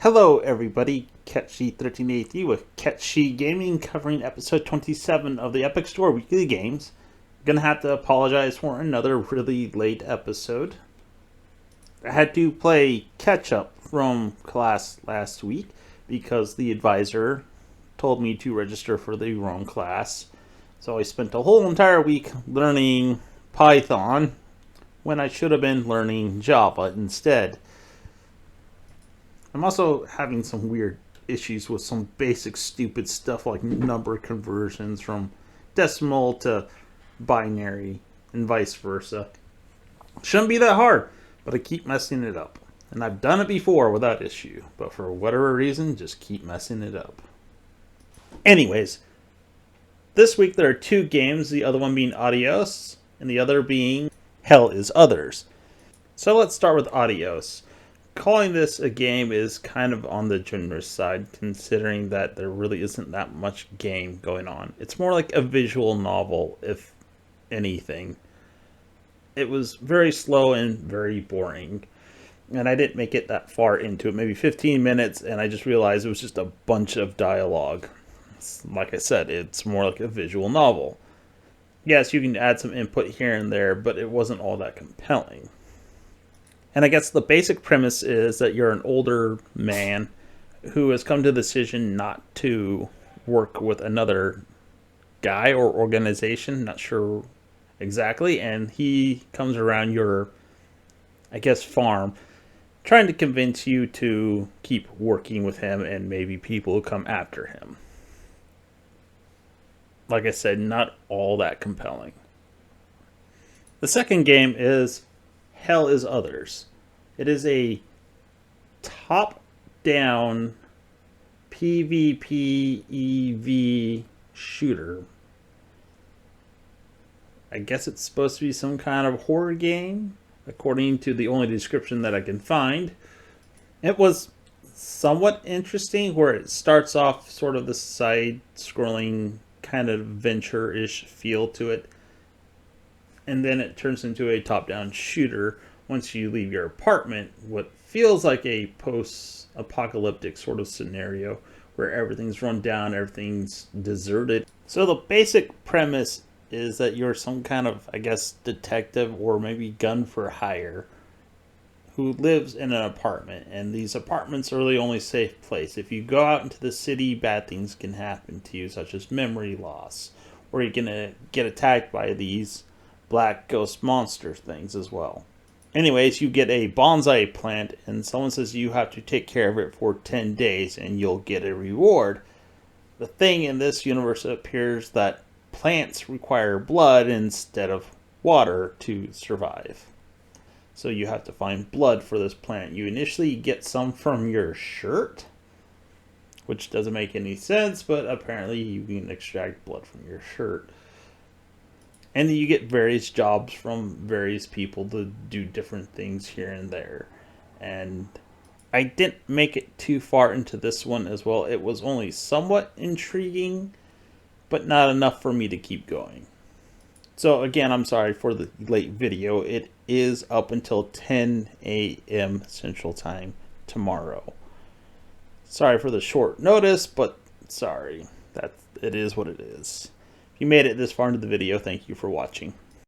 Hello everybody, Catchy1383 with Catchy Gaming covering episode 27 of the Epic Store Weekly Games. I'm gonna have to apologize for another really late episode. I had to play catch up from class last week because the advisor told me to register for the wrong class. So I spent a whole entire week learning Python when I should have been learning Java instead. I'm also having some weird issues with some basic stupid stuff like number conversions from decimal to binary and vice versa. Shouldn't be that hard, but I keep messing it up. And I've done it before without issue, but for whatever reason, just keep messing it up. Anyways, this week there are two games, the other one being Adios, and the other being Hell is Others. So let's start with Adios. Calling this a game is kind of on the generous side, considering that there really isn't that much game going on. It's more like a visual novel, if anything. It was very slow and very boring, and I didn't make it that far into it, maybe 15 minutes, and I just realized it was just a bunch of dialogue. Like I said, it's more like a visual novel. Yes, you can add some input here and there, but it wasn't all that compelling. And I guess the basic premise is that you're an older man who has come to the decision not to work with another guy or organization, not sure exactly, and he comes around your, I guess, farm, trying to convince you to keep working with him and maybe people will come after him. Like I said, not all that compelling. The second game is Hell is Others. It is a top-down PvP EV shooter. I guess it's supposed to be some kind of horror game, according to the only description that I can find. It was somewhat interesting, where it starts off sort of the side-scrolling kind of venture-ish feel to it, and then it turns into a top-down shooter once you leave your apartment, what feels like a post-apocalyptic sort of scenario where everything's run down, everything's deserted. So the basic premise is that you're some kind of, I guess, detective or maybe gun for hire who lives in an apartment, and these apartments are the only safe place. If you go out into the city, bad things can happen to you, such as memory loss, or you're gonna get attacked by these black ghost monster things as well. Anyways, you get a bonsai plant, and someone says you have to take care of it for 10 days, and you'll get a reward. The thing in this universe, it appears that plants require blood instead of water to survive. So you have to find blood for this plant. You initially get some from your shirt, which doesn't make any sense, but apparently you can extract blood from your shirt. And you get various jobs from various people to do different things here and there. And I didn't make it too far into this one as well. It was only somewhat intriguing, but not enough for me to keep going. So again, I'm sorry for the late video. It is up until 10 a.m. Central Time tomorrow. Sorry for the short notice, but sorry. It is what it is. If you made it this far into the video, thank you for watching.